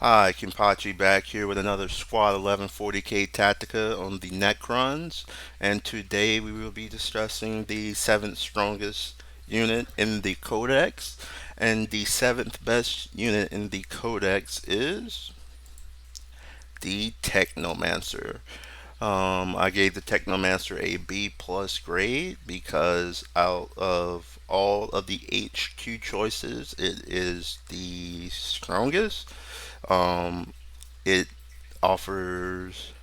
Hi, Kimpachi back here with another Squad 1140K Tactica on the Necrons, and today we will be discussing the seventh strongest unit in the Codex, and the seventh best unit in the Codex is the Technomancer. I gave the Technomancer a B plus grade because out of all of the HQ choices, it is the strongest. Um, it offers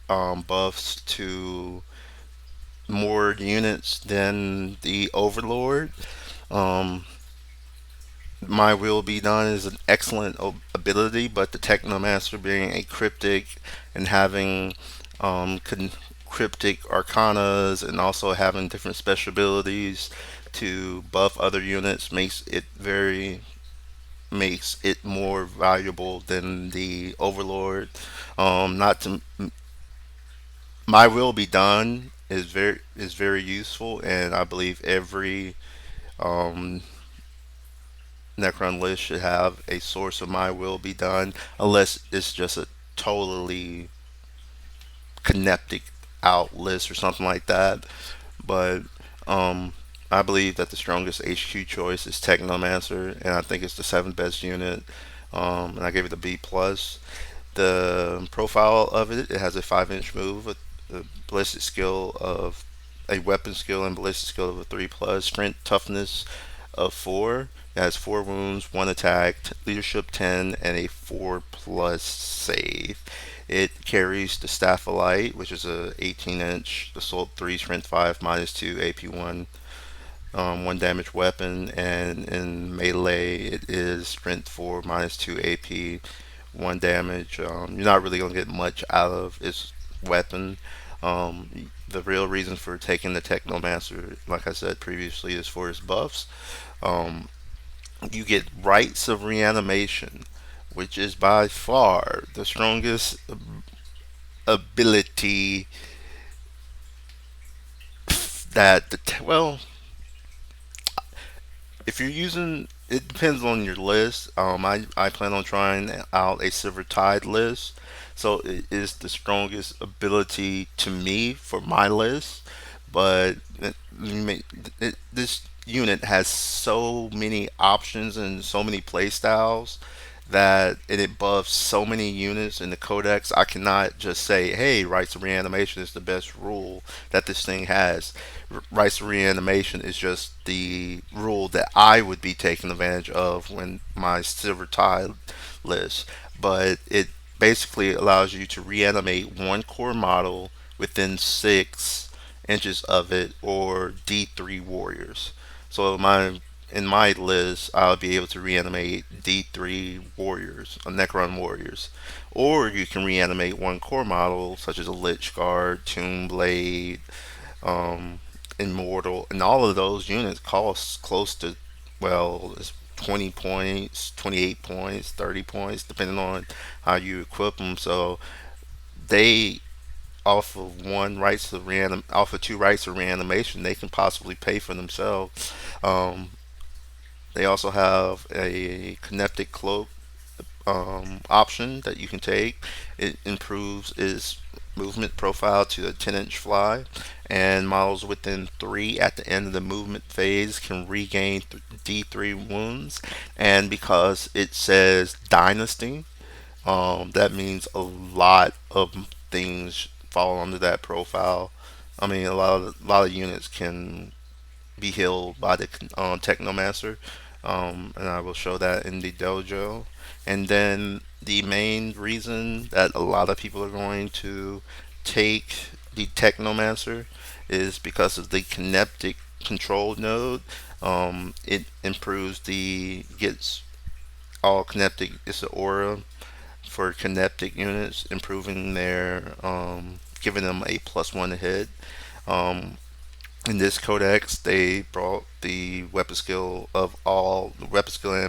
buffs to more units than the Overlord. Um, My Will Be Done is an excellent ability, but the Technomancer being a cryptic and having cryptic arcanas and also having different special abilities to buff other units makes it more valuable than the Overlord. Not to My Will Be Done is very useful, and I believe every um, Necron list should have a source of My Will Be Done, unless it's just a totally connected out list or something like that. But um, I believe that the strongest HQ choice is Technomancer, and I think it's the seventh best unit. And I gave it a B plus. The profile of it has a 5-inch move, a ballistic skill of a weapon skill and ballistic skill of a 3 plus, strength toughness of 4. It has 4 wounds, 1 attack, leadership 10, and a 4 plus save. It carries the Staff of Light, which is a 18-inch assault 3, strength 5, minus 2, AP 1, 1 damage weapon, and in melee it is strength 4, minus 2 AP, 1 damage. You're not really gonna get much out of its weapon. The real reason for taking the Technomancer, like I said previously, is for its buffs. Um, you get Rites of Reanimation, which is by far the strongest ability that well, if you're using, it depends on your list. I plan on trying out a Silver Tide list, so it is the strongest ability to me for my list. But this unit has so many options and so many play styles that it buffs so many units in the codex. I cannot just say, hey, rights of reanimation is the best rule that this thing has. Rights of reanimation is just the rule that I would be taking advantage of when my silver tide list. But it basically allows you to reanimate one core model within 6 inches of it, or D3 warriors. So in my list, I'll be able to reanimate D3 warriors, Necron warriors. Or you can reanimate one core model, such as a Lich Guard, Tomb Blade, um, Immortal, and all of those units cost close to, well, it's 20 points, 28 points, 30 points, depending on how you equip them. So they, off of two rights of reanimation, they can possibly pay for themselves. Um, they also have a kinetic cloak option that you can take. It improves its movement profile to a 10-inch fly, and models within 3 at the end of the movement phase can regain D3 wounds. And because it says Dynasty, that means a lot of things fall under that profile. I mean, a lot of units can be healed by the Technomancer, and I will show that in the dojo. And then the main reason that a lot of people are going to take the Technomancer is because of the kinetic control node. It improves the gets all kinetic. It's an aura for kinetic units, improving their giving them a +1 to hit. Um, in this codex, they brought the weapon skill and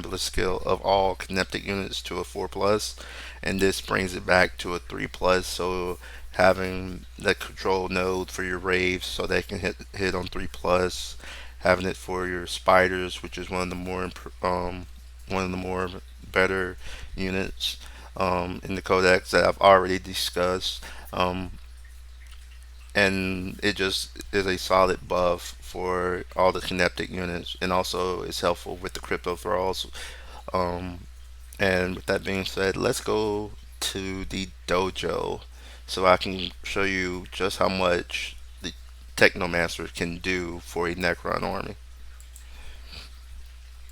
ballistic skill of all kinetic units to a 4 plus, and this brings it back to a 3 plus. So having the control node for your raves, so they can hit on 3 plus, having it for your spiders, which is one of the more better units. in the codex that I've already discussed. Um, and it just is a solid buff for all the kinetic units, and also it's helpful with the crypto thralls. Um, and with that being said, let's go to the dojo so I can show you just how much the Technomancer can do for a Necron army.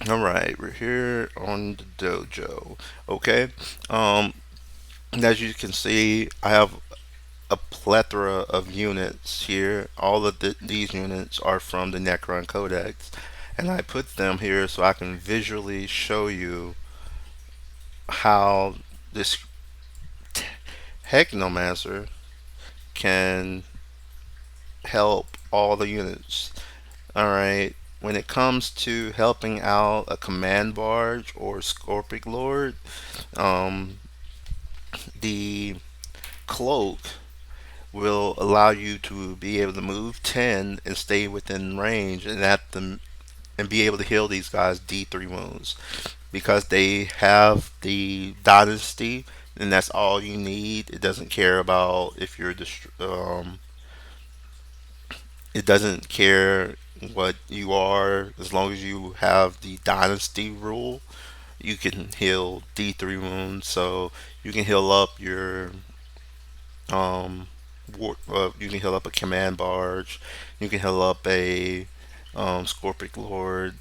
Alright, we're here on the dojo. Okay. Um, as you can see, I have a plethora of units here. All of these units are from the Necron Codex, and I put them here so I can visually show you how this Technomancer can help all the units. Alright, when it comes to helping out a command barge or Scorpic Lord, um, the cloak will allow you to be able to move 10 and stay within range and be able to heal these guys D3 wounds because they have the dynasty, and that's all you need. It doesn't care about if you're it doesn't care what you are, as long as you have the dynasty rule. You can heal D3 wounds, so you can heal up your um you can heal up a command barge, you can heal up a Scorpic Lord.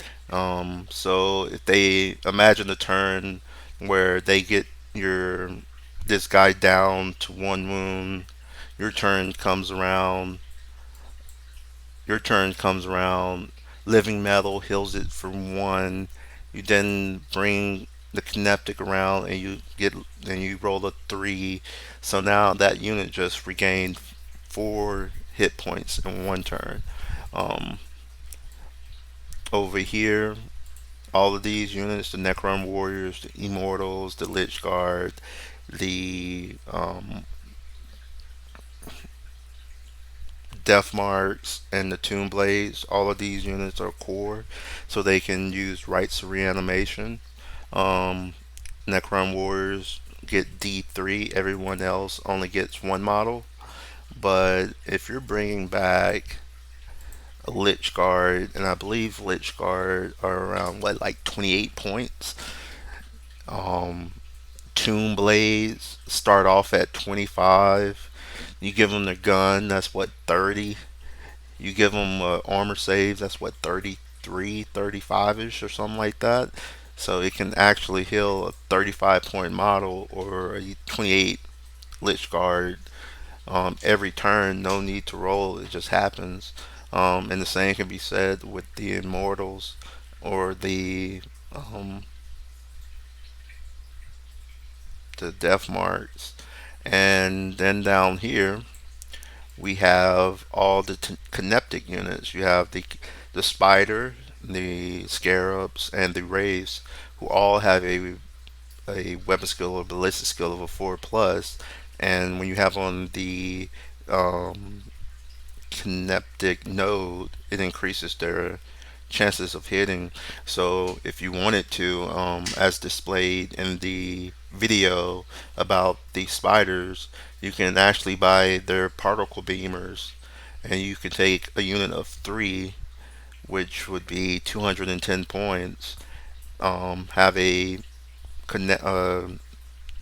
So if they imagine a turn where they get your this guy down to one wound, your turn comes around, your turn comes around, living metal heals it for one. You then bring the kinetic around and you roll a three. So now that unit just regained 4 hit points in one turn. Um, Over here, all of these units, the Necron Warriors, the Immortals, the Lich Guard, the Death Marks, and the Tomb Blades, all of these units are core, so they can use rites of reanimation. Um, Necron Warriors get D3, everyone else only gets one model. But if you're bringing back a Lich Guard, and I believe Lich Guard are around what, like 28 points. Um, Tomb Blades start off at 25. You give them the gun, that's what, 30. You give them armor saves, that's what, 33, 35 ish or something like that. So it can actually heal a 35 point model or a 28 Lich Guard every turn. No need to roll, it just happens. And the same can be said with the Immortals or um, the Death Marks. And then down here, we have all the kinetic units. You have the spider, the scarabs, and the wraiths, who all have a weapon skill or ballistic skill of a 4 plus. And when you have on the um, kinetic node, it increases their chances of hitting. So if you wanted to, as displayed in the video about the spiders, you can actually buy their particle beamers, and you can take a unit of 3, which would be 210 points, have a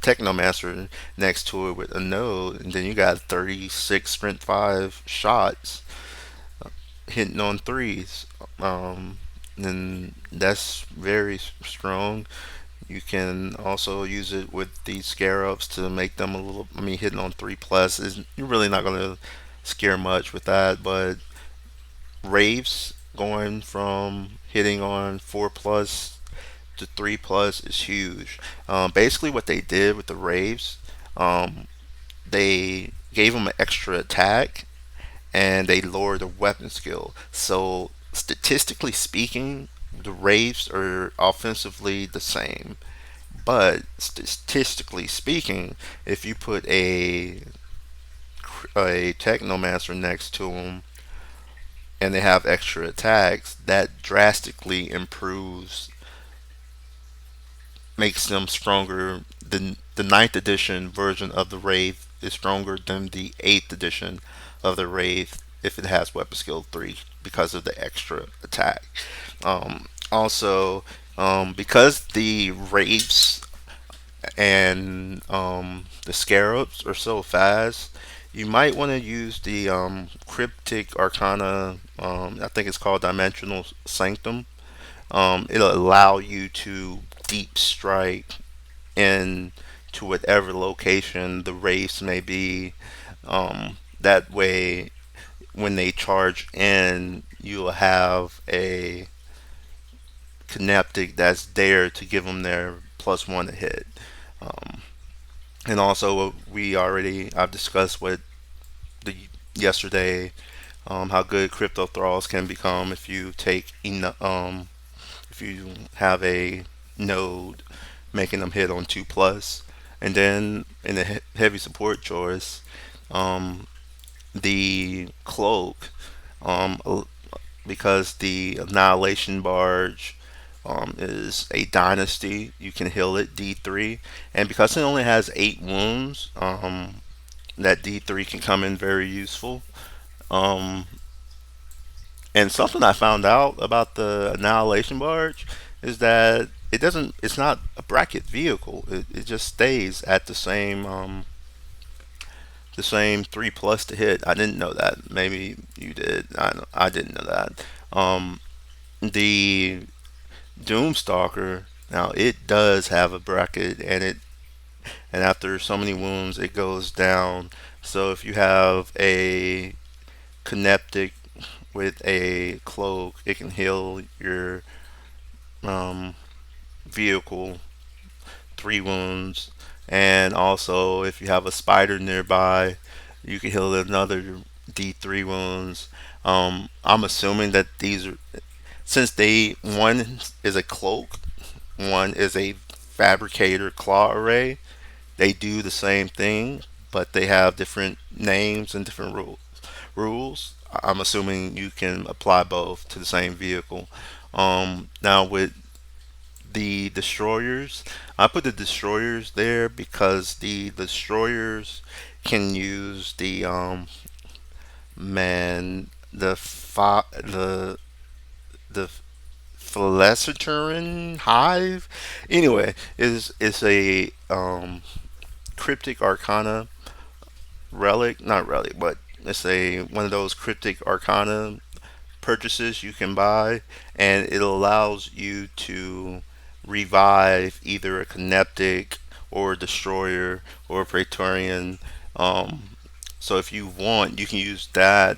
Technomancer next to it with a node, and then you got 36 Sprint 5 shots hitting on threes. And that's very strong. You can also use it with these scarabs to make them a little. I mean, hitting on 3 plus is you're really not gonna scare much with that. But raves going from hitting on 4 plus to 3 plus is huge. Basically, what they did with the raves, um, they gave them an extra attack and they lower the weapon skill. So statistically speaking, the Wraiths are offensively the same. But statistically speaking, if you put a Technomancer next to them and they have extra attacks, that drastically improves, makes them stronger the ninth edition version of the Wraith is stronger than the eighth edition of the Wraith if it has weapon skill 3 because of the extra attack. Also, because the Wraiths and the Scarabs are so fast, you might want to use the Cryptic Arcana. I think it's called Dimensional Sanctum. It'll allow you to deep strike in to whatever location the race may be. That way, when they charge in, you'll have a kinetic that's there to give them their +1 to hit. Um, and also, I've discussed with the yesterday how good crypto thralls can become if you take if you have a node making them hit on 2+. And then in the heavy support choice, um, the cloak, um, because the annihilation barge is a dynasty, you can heal it D3, and because it only has 8 wounds, that D3 can come in very useful. Um, and something I found out about the annihilation barge is that it's not a bracket vehicle. It just stays at the same 3+ to hit. I didn't know that. Maybe you did. I didn't know that. The Doomstalker, now it does have a bracket, and after so many wounds it goes down. So if you have a kinetic with a cloak, it can heal your um, vehicle 3 wounds. And also, if you have a spider nearby, you can heal another D3 wounds. I'm assuming that these are, since one is a cloak, one is a fabricator claw array, they do the same thing, but they have different names and different rules. I'm assuming you can apply both to the same vehicle. Now with the destroyers, I put the destroyers there because the destroyers can use the man the Felicitorin hive. Anyway, is a cryptic arcana relic, not relic, but it's a one of those cryptic arcana purchases you can buy, and it allows you to revive either a kinetic or a destroyer or a praetorian. Um, so if you want, you can use that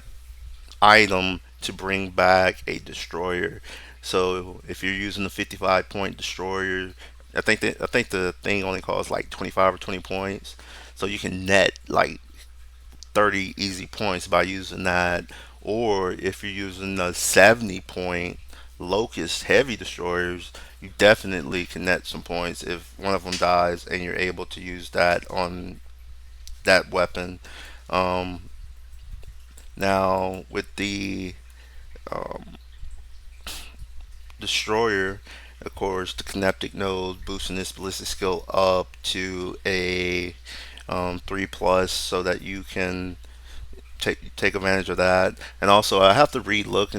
item to bring back a destroyer. So if you're using a 55 point destroyer, I think the thing only costs like 25 or 20 points. So you can net like 30 easy points by using that. Or if you're using the 70 point Locust heavy destroyers, you definitely can net some points if one of them dies and you're able to use that on that weapon. Um, Now, with the um, destroyer, of course, the kinetic node boosting this ballistic skill up to a 3+, so that you can take advantage of that. And also, I have to relook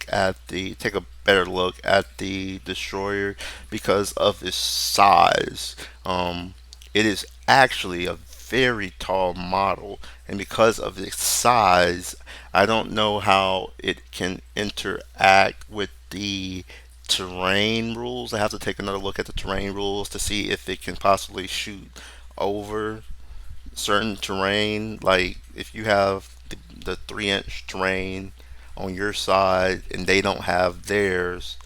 at the take a better look at the destroyer because of its size. It is actually a very tall model, and because of its size, I don't know how it can interact with the terrain rules. I have to take another look at the terrain rules to see if it can possibly shoot over certain terrain. Like if you have the 3-inch terrain on your side and they don't have theirs,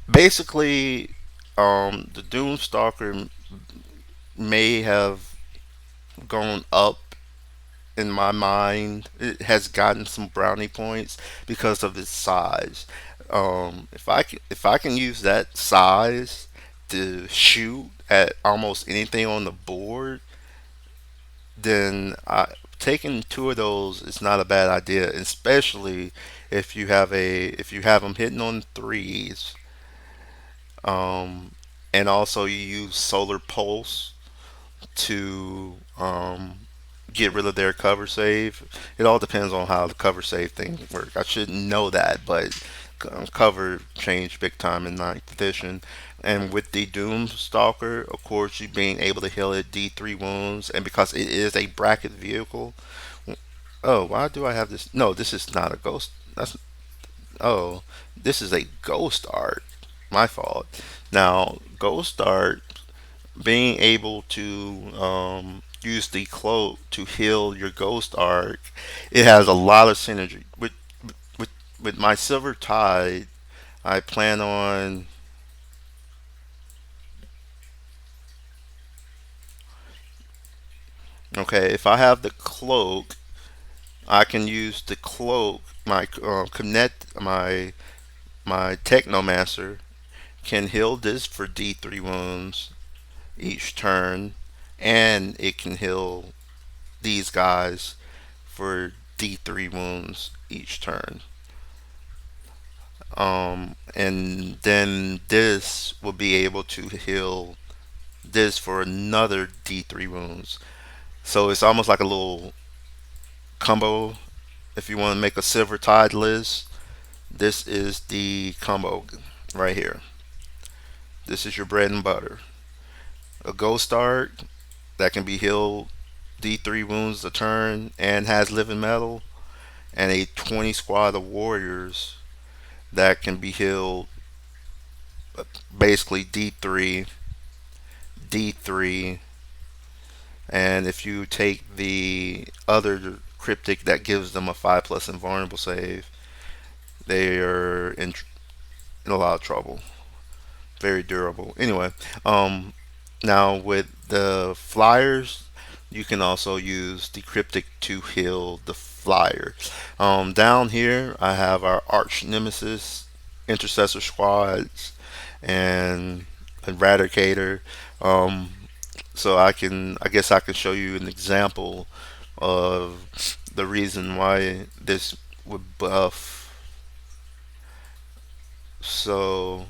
basically, the Doomstalker may have gone up in my mind. It has gotten some brownie points because of its size. If I can use that size to shoot at almost anything on the board, then taking two of those is not a bad idea, especially if you have them hitting on threes Um, and also you use solar pulse to get rid of their cover save. It all depends on how the cover save thing works. I shouldn't know that, but cover changed big time in ninth edition. And with the Doom Stalker, of course, you being able to heal it D3 wounds, and because it is a bracket vehicle. Oh, why do I have this? No, this is not a ghost. That's oh, this is a ghost art. My fault. Now, ghost art being able to use the cloak to heal your ghost arc, it has a lot of synergy. With with my Silver Tide, I plan on okay. If I have the cloak, I can use the cloak. My connect my Technomancer can heal this for D3 wounds each turn, and it can heal these guys for D3 wounds each turn. And then this will be able to heal this for another D3 wounds. So it's almost like a little combo. If you want to make a Silver Tide list, this is the combo right here. This is your bread and butter. A Ghost Art that can be healed D3 wounds a turn and has living metal, and a 20 squad of warriors that can be healed basically D3, D3, and if you take the other cryptic that gives them a 5 plus invulnerable save, they are in a lot of trouble. Very durable. Anyway, now with the flyers, you can also use the cryptic to heal the flyer. Down here, I have our arch nemesis, intercessor squads, and eradicator. Um, so I guess I can show you an example of the reason why this would buff. So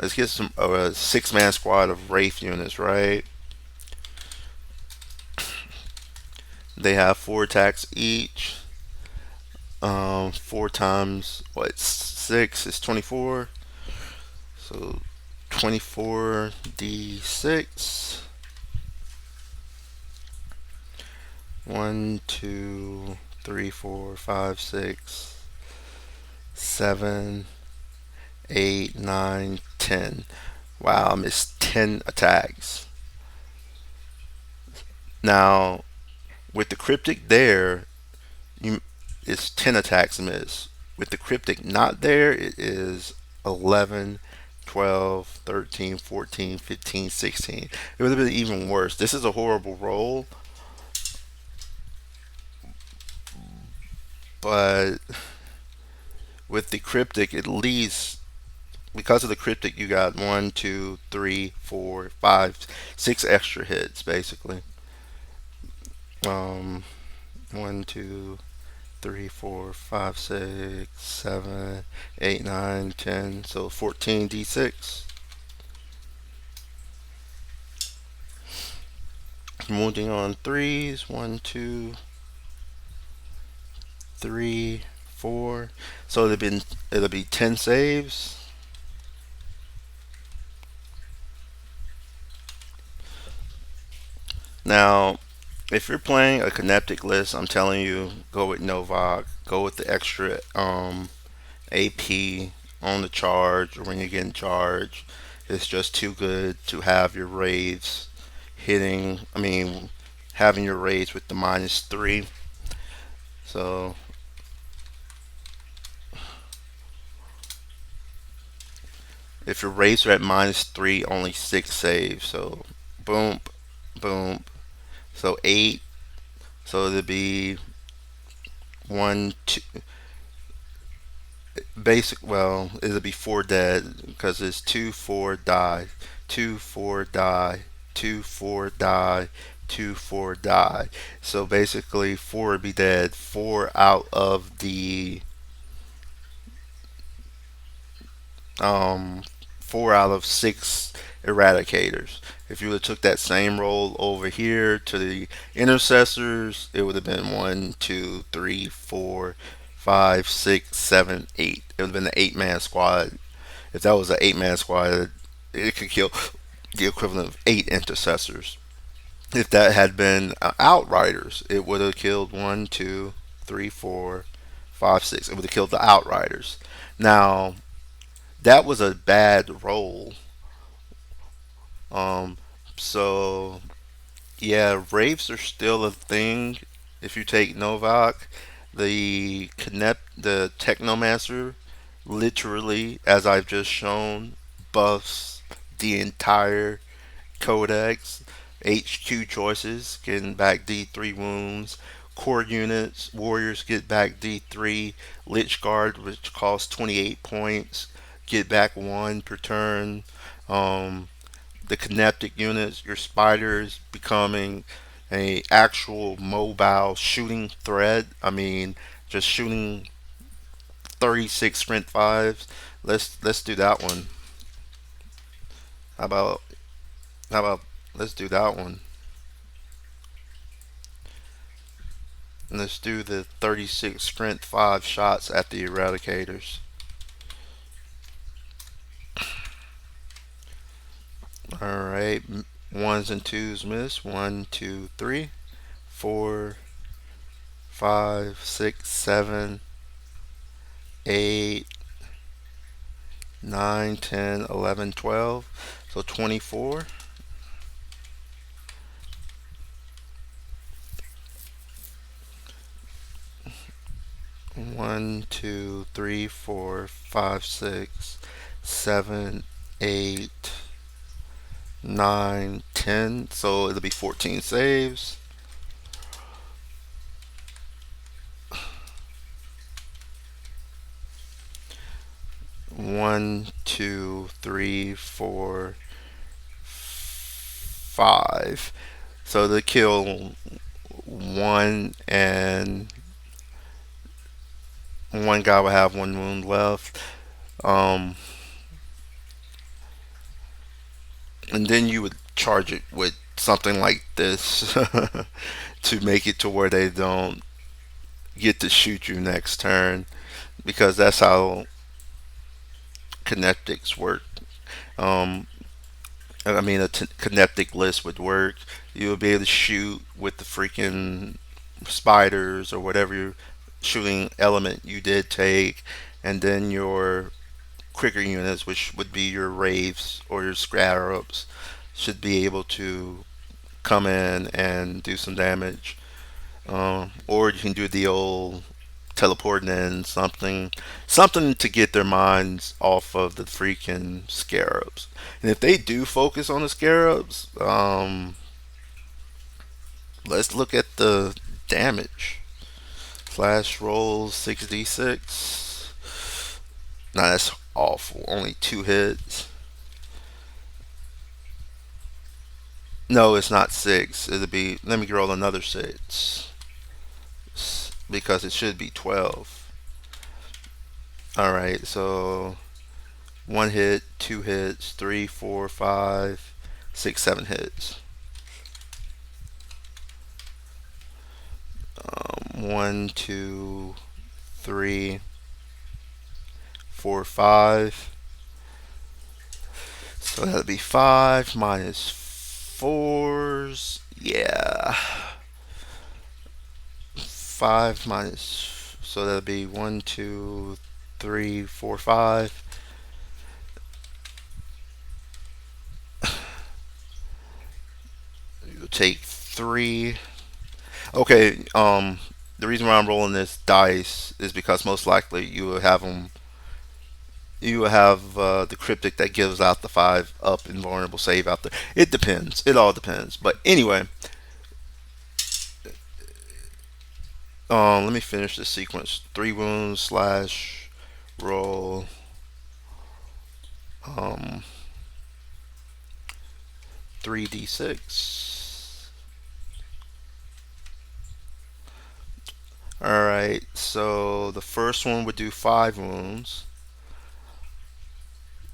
let's get some a 6-man squad of Wraith units, right? They have 4 attacks each. 4 times what? 6 is 24. So 24 d6. 1, 2, 3, 4, 5, 6, 7, 8, 9, 10. Wow, I missed 10 attacks. Now with the cryptic there, you it's 10 attacks miss. With the cryptic not there, it is 11, 12, 13, 14, 15, 16. It would have been even worse. This is a horrible roll, but with the cryptic, at least because of the cryptic, you got 1, 2, 3, 4, 5, 6 extra hits basically. Um, 1, 2, 3, 4, 5, 6, 7, 8, 9, 10. So 14 d6. Wounding on threes. 1, 2, 3, 4. So it'll be 10 saves. Now, if you're playing a Kinetic list, I'm telling you, go with Novak. Go with the extra AP on the charge or when you're getting charged. It's just too good to have your raids hitting. I mean, having your raids with the -3. So if your raids are at -3, only 6 saves. So boom, boom. So 8. So it'd be one, two, basic. Well, it'll be 4 dead because it's 2, 4 die, 2, 4 die, 2, 4 die, 2, 4 die. So basically, 4 would be dead. 4 out of the um, 4 out of 6 eradicators. If you would have took that same roll over here to the intercessors, it would have been 1, 2, 3, 4, 5, 6, 7, 8. It would have been the 8-man squad. If that was an 8-man squad, it could kill the equivalent of 8 intercessors. If that had been outriders, it would have killed 1, 2, 3, 4, 5, 6. It would have killed the outriders. Now that was a bad roll. Um, so yeah, Wraiths are still a thing. If you take Novak, the Technomancer, literally, as I've just shown, buffs the entire codex. HQ choices getting back D3 wounds. Core units, warriors get back D3. Lich Guard, which costs 28 points, get back 1 per turn. Um, the kinetic units, your spiders becoming a actual mobile shooting threat. I mean, just shooting 36 sprint fives. Let's do that one. How about how about let's do that one. And let's do the 36 sprint 5 shots at the eradicators. All right, ones and twos miss. 1, 2, 3, 4, 5, 6, 7, 8, 9, 10, 11, 12. So 24. 1, 2, 3, 4, 5, 6, 7, 8, 9, 10. So it'll be 14 saves. 1, 2, 3, 4, 5. So they kill one, and one guy will have 1 wound left. Um, and then you would charge it with something like this to make it to where they don't get to shoot you next turn, because that's how kinetics work. Um, I mean, kinetic list would work. You would be able to shoot with the freaking spiders or whatever shooting element you did take, and then your quicker units, which would be your raves or your scarabs, should be able to come in and do some damage. Or you can do the old teleporting in something to get their minds off of the freaking scarabs. And if they do focus on the scarabs, let's look at the damage. Flash rolls 6d6. Nah, that's awful. Only 2 hits. No, it's not 6. It'll be. Let me roll another 6 because it should be 12. All right, so 1 hit, 2 hits, 3, 4, 5, 6, 7 hits. 1, 2, 3, 4, 5. So that'll be 5 minus fours. Yeah, 5 minus. So that'll be 1, 2, 3, 4, 5. You'll take 3. Okay. The reason why I'm rolling this dice is because most likely you will have them. You will have the cryptic that gives out the 5 up invulnerable save out there. It depends. It all depends. But anyway, let me finish this sequence. 3 wounds slash roll. Um, 3d6. All right. So the first one would do 5 wounds.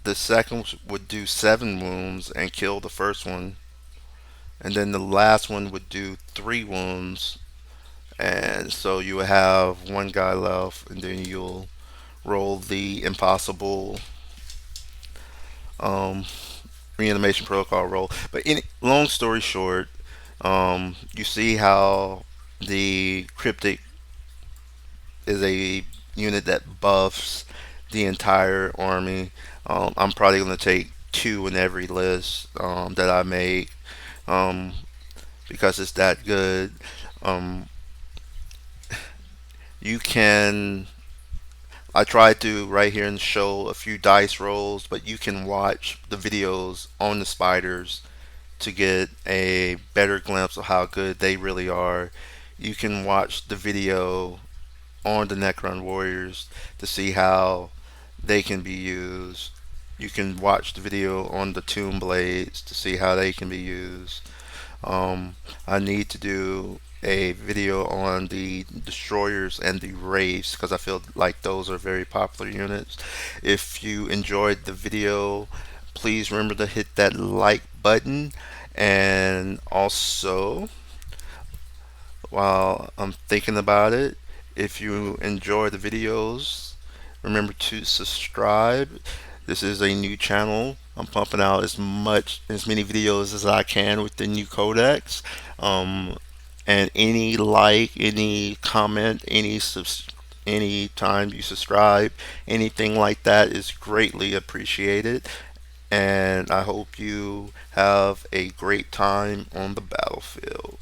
The second would do 7 wounds and kill the first one, and then the last one would do 3 wounds, and so you would have one guy left, and then you'll roll the impossible um, reanimation protocol roll. But long story short, you see how the cryptic is a unit that buffs the entire army. I'm probably going to take 2 in every list that I make, um, because it's that good. Um, you can. I tried to right here and show a few dice rolls, but you can watch the videos on the spiders to get a better glimpse of how good they really are. You can watch the video on the Necron Warriors to see how they can be used. You can watch the video on the Tomb Blades to see how they can be used. Um, I need to do a video on the destroyers and the wraiths because I feel like those are very popular units. If you enjoyed the video, please remember to hit that like button, and also, while I'm thinking about it, if you enjoy the videos, remember to subscribe. This is a new channel. I'm pumping out as many videos as I can with the new codex. Um, and any like, any comment, any time you subscribe, anything like that is greatly appreciated. And I hope you have a great time on the battlefield.